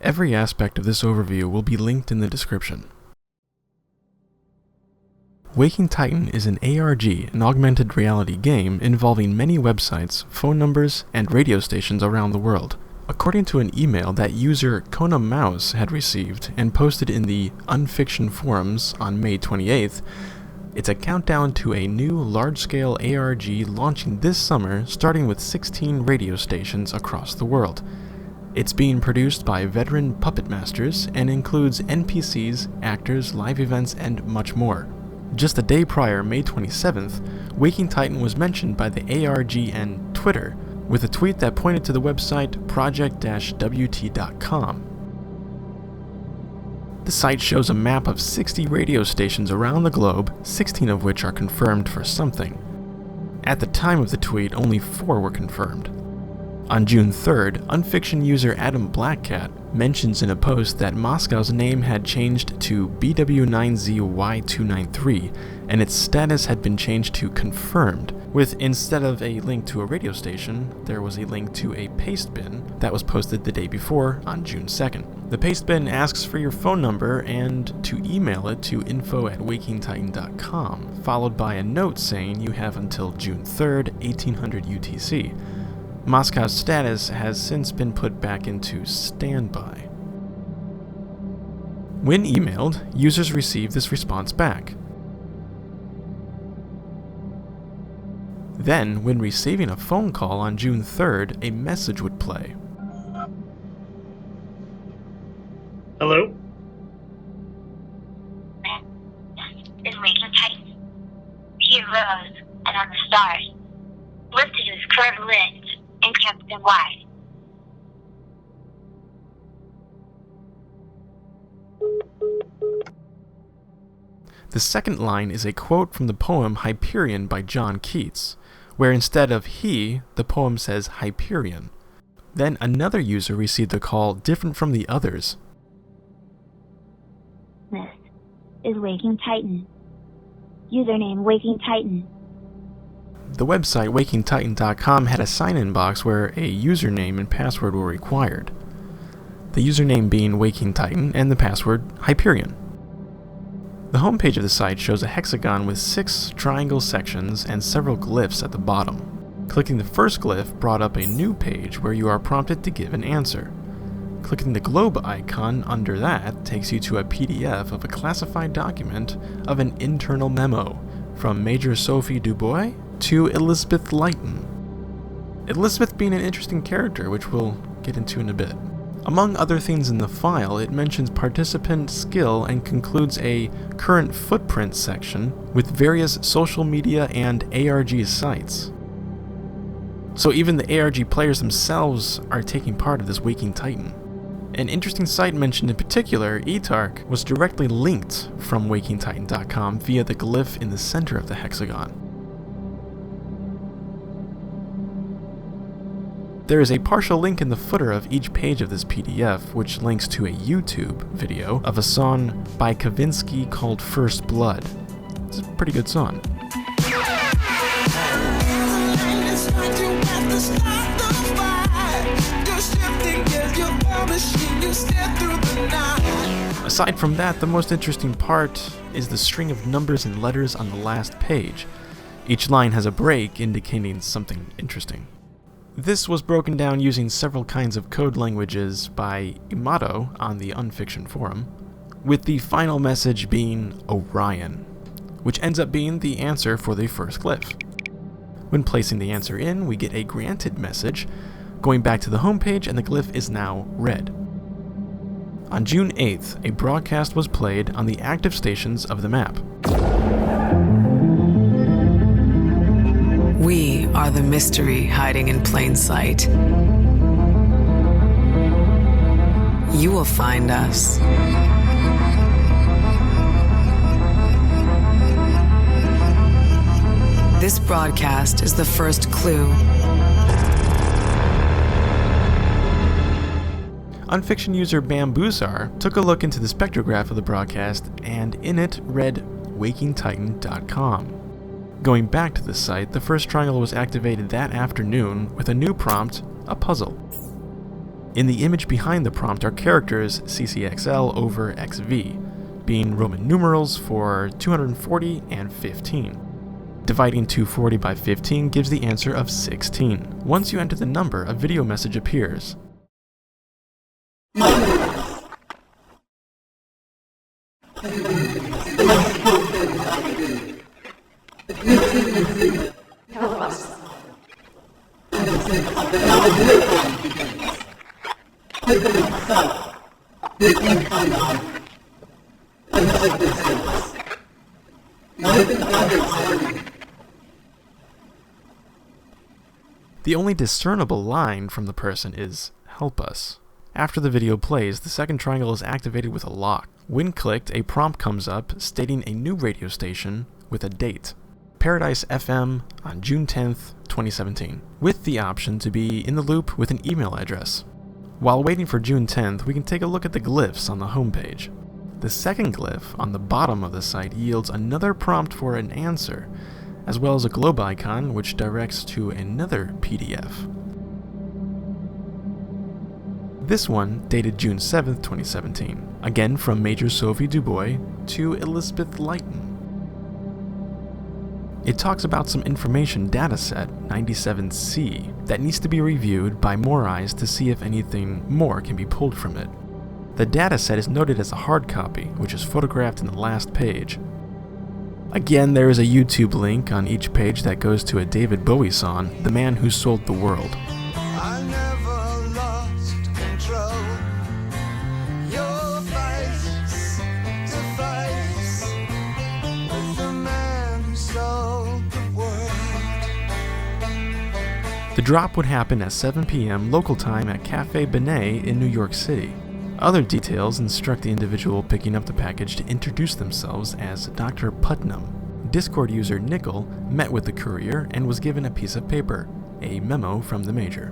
Every aspect of this overview will be linked in the description. Waking Titan is an ARG, an augmented reality game involving many websites, phone numbers, and radio stations around the world. According to an email that user Kona Mouse had received and posted in the Unfiction forums on May 28th, it's a countdown to a new large-scale ARG launching this summer, starting with 16 radio stations across the world. It's being produced by veteran puppet masters and includes NPCs, actors, live events, and much more. Just a day prior, May 27th, Waking Titan was mentioned by the ARG and Twitter with a tweet that pointed to the website project-wt.com. The site shows a map of 60 radio stations around the globe, 16 of which are confirmed for something. At the time of the tweet, only 4 were confirmed. On June 3rd, Unfiction user Adam Blackcat mentions in a post that Moscow's name had changed to BW9ZY293, and its status had been changed to confirmed, with instead of a link to a radio station, there was a link to a paste bin that was posted the day before, on June 2nd. The paste bin asks for your phone number and to email it to info@wakingtitan.com, followed by a note saying you have until June 3rd, 1800 UTC. Moscow's status has since been put back into standby. When emailed, users receive this response back. Then, when receiving a phone call on June 3rd, a message would play. Hello? Is Waking Titan. He arose, and on the stars, lifted his curved lids, and kept them wide. The second line is a quote from the poem Hyperion by John Keats, where instead of he, the poem says Hyperion. Then another user received a call different from the others. This is Waking Titan. Username Waking Titan. The website wakingtitan.com had a sign-in box where a username and password were required. The username being Waking Titan and the password Hyperion. The homepage of the site shows a hexagon with 6 triangle sections and several glyphs at the bottom. Clicking the first glyph brought up a new page where you are prompted to give an answer. Clicking the globe icon under that takes you to a PDF of a classified document of an internal memo from Major Sophie Dubois to Elizabeth Lighton. Elizabeth being an interesting character, which we'll get into in a bit. Among other things in the file, it mentions participant skill and concludes a current footprint section with various social media and ARG sites. So even the ARG players themselves are taking part of this Waking Titan. An interesting site mentioned in particular, eTark, was directly linked from wakingtitan.com via the glyph in the center of the hexagon. There is a partial link in the footer of each page of this PDF, which links to a YouTube video of a song by Kavinsky called First Blood. It's a pretty good song. Aside from that, the most interesting part is the string of numbers and letters on the last page. Each line has a break indicating something interesting. This was broken down using several kinds of code languages by Imato on the Unfiction forum, with the final message being Orion, which ends up being the answer for the first glyph. When placing the answer in, we get a granted message, going back to the homepage, and the glyph is now red. On June 8th, a broadcast was played on the active stations of the map. We are the mystery hiding in plain sight. You will find us. This broadcast is the first clue. Unfiction user Bamboozar took a look into the spectrograph of the broadcast and in it read wakingtitan.com. Going back to the site, the first triangle was activated that afternoon with a new prompt, a puzzle. In the image behind the prompt are characters CCXL over XV, being Roman numerals for 240 and 15. Dividing 240 by 15 gives the answer of 16. Once you enter the number, a video message appears. The only discernible line from the person is, "Help us." After the video plays, the second triangle is activated with a lock. When clicked, a prompt comes up stating a new radio station with a date. Paradise FM on June 10th, 2017, with the option to be in the loop with an email address. While waiting for June 10th, we can take a look at the glyphs on the homepage. The second glyph on the bottom of the site yields another prompt for an answer, as well as a globe icon which directs to another PDF. This one dated June 7th, 2017, again from Major Sophie Dubois to Elizabeth Lighton. It talks about some information dataset, 97C, that needs to be reviewed by more eyes to see if anything more can be pulled from it. The dataset is noted as a hard copy, which is photographed in the last page. Again, there is a YouTube link on each page that goes to a David Bowie song, The Man Who Sold the World. I never lost control. Your face to face with the man who sold the world. The drop would happen at 7 p.m. local time at Cafe Benet in New York City. Other details instruct the individual picking up the package to introduce themselves as Dr. Putnam. Discord user Nickel met with the courier and was given a piece of paper, a memo from the Major.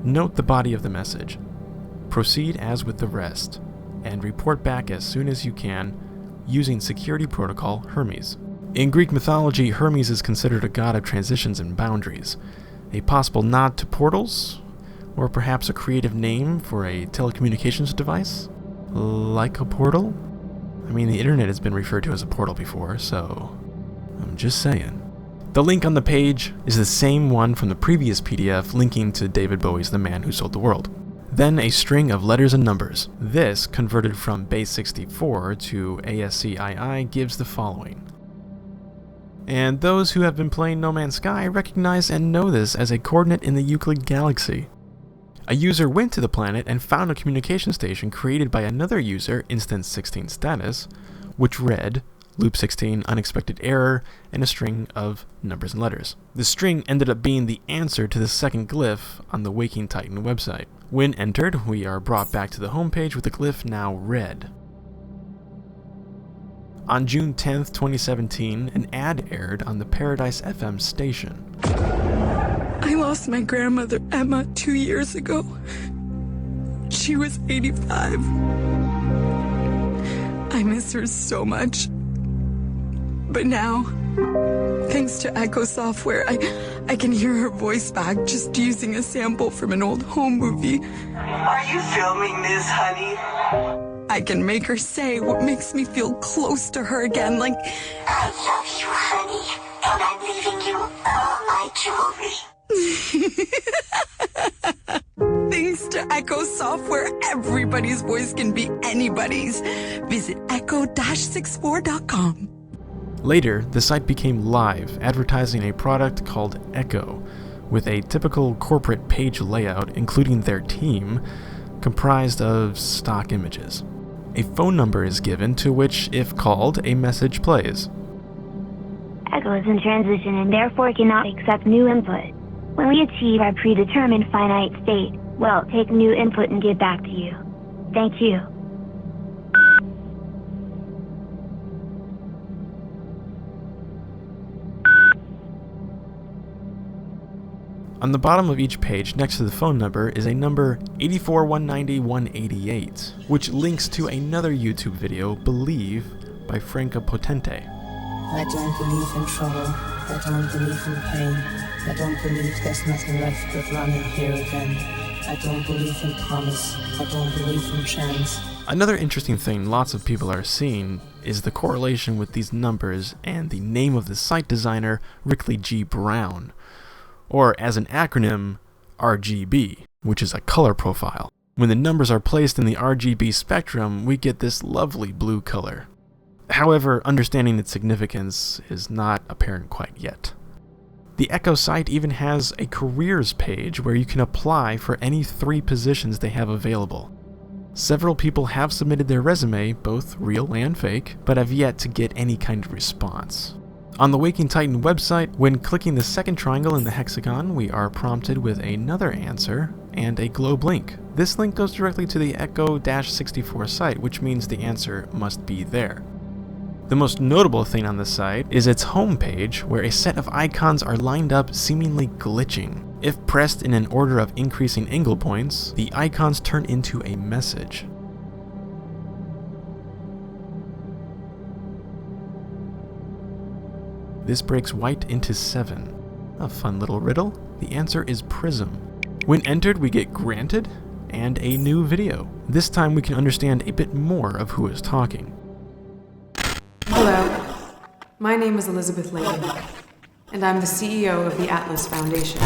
Note the body of the message. Proceed as with the rest, and report back as soon as you can using security protocol Hermes. In Greek mythology, Hermes is considered a god of transitions and boundaries, a possible nod to portals, or perhaps a creative name for a telecommunications device? Like a portal? I mean, the internet has been referred to as a portal before, so I'm just saying. The link on the page is the same one from the previous PDF linking to David Bowie's The Man Who Sold the World. Then a string of letters and numbers. This, converted from base 64 to ASCII, gives the following. And those who have been playing No Man's Sky recognize and know this as a coordinate in the Euclid galaxy. A user went to the planet and found a communication station created by another user, instance 16 status, which read loop 16 unexpected error and a string of numbers and letters. The string ended up being the answer to the second glyph on the Waking Titan website. When entered, we are brought back to the homepage with the glyph now read. On June 10th, 2017, an ad aired on the Paradise FM station. I lost my grandmother, Emma, 2 years ago. She was 85. I miss her so much. But now, thanks to Echo software, I can hear her voice back just using a sample from an old home movie. Are you filming this, honey? I can make her say what makes me feel close to her again, like, I love you, honey, and I'm leaving you all my jewelry. thanks to Echo software, everybody's voice can be anybody's. Visit echo-64.com. Later, the site became live, advertising a product called Echo, with a typical corporate page layout, including their team, comprised of stock images. A phone number is given to which, if called, a message plays. Echo is in transition and therefore cannot accept new input. When we achieve our predetermined finite state, we'll take new input and get back to you. Thank you. On the bottom of each page, next to the phone number, is a number 84190188, which links to another YouTube video, Believe, by Franca Potente. I don't believe in trouble. I don't believe in pain. I don't believe there's nothing left but running here again. I don't believe in promise. I don't believe in chance. Another interesting thing lots of people are seeing is the correlation with these numbers and the name of the site designer, Rickley G. Brown, or as an acronym, RGB, which is a color profile. When the numbers are placed in the RGB spectrum, we get this lovely blue color. However, understanding its significance is not apparent quite yet. The Echo site even has a careers page where you can apply for any 3 positions they have available. Several people have submitted their resume, both real and fake, but have yet to get any kind of response. On the Waking Titan website, when clicking the second triangle in the hexagon, we are prompted with another answer and a globe link. This link goes directly to the Echo-64 site, which means the answer must be there. The most notable thing on the site is its homepage, where a set of icons are lined up seemingly glitching. If pressed in an order of increasing angle points, the icons turn into a message. This breaks white into 7. A fun little riddle. The answer is prism. When entered, we get granted and a new video. This time we can understand a bit more of who is talking. Hello, my name is Elizabeth Layton, and I'm the CEO of the Atlas Foundation.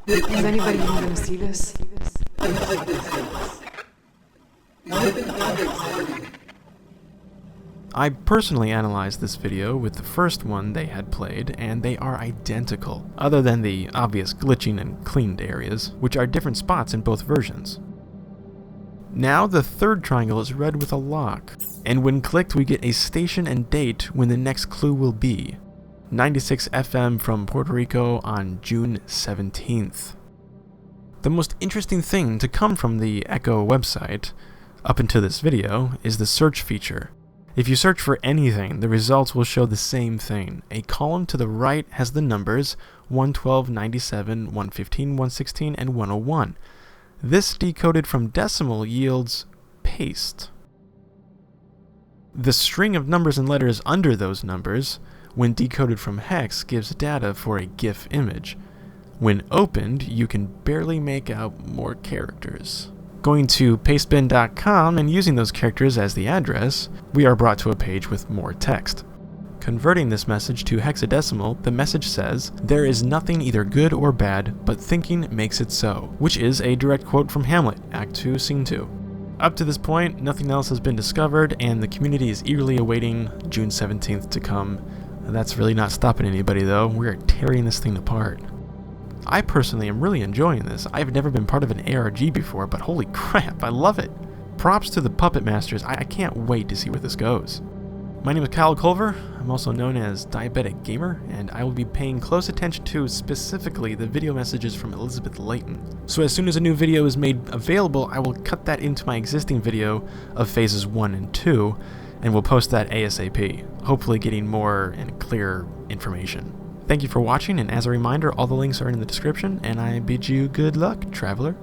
Is anybody even going to see this? I personally analyzed this video with the first one they had played, and they are identical, other than the obvious glitching and cleaned areas, which are different spots in both versions. Now the third triangle is red with a lock, and when clicked we get a station and date when the next clue will be. 96 FM from Puerto Rico on June 17th. The most interesting thing to come from the Echo website, up until this video, is the search feature. If you search for anything, the results will show the same thing. A column to the right has the numbers 112, 97, 115, 116, and 101. This decoded from decimal yields paste. The string of numbers and letters under those numbers, when decoded from hex, gives data for a GIF image. When opened, you can barely make out more characters. Going to pastebin.com and using those characters as the address, we are brought to a page with more text. Converting this message to hexadecimal, the message says, "There is nothing either good or bad, but thinking makes it so," which is a direct quote from Hamlet, Act 2, Scene 2. Up to this point, nothing else has been discovered, and the community is eagerly awaiting June 17th to come. That's really not stopping anybody though, we are tearing this thing apart. I personally am really enjoying this. I've never been part of an ARG before, but holy crap, I love it. Props to the Puppet Masters, I can't wait to see where this goes. My name is Kyle Culver, I'm also known as Diabetic Gamer, and I will be paying close attention to specifically the video messages from Elizabeth Layton. So as soon as a new video is made available, I will cut that into my existing video of phases 1 and 2, and we'll post that ASAP, hopefully getting more and clearer information. Thank you for watching, and as a reminder, all the links are in the description, and I bid you good luck, traveler.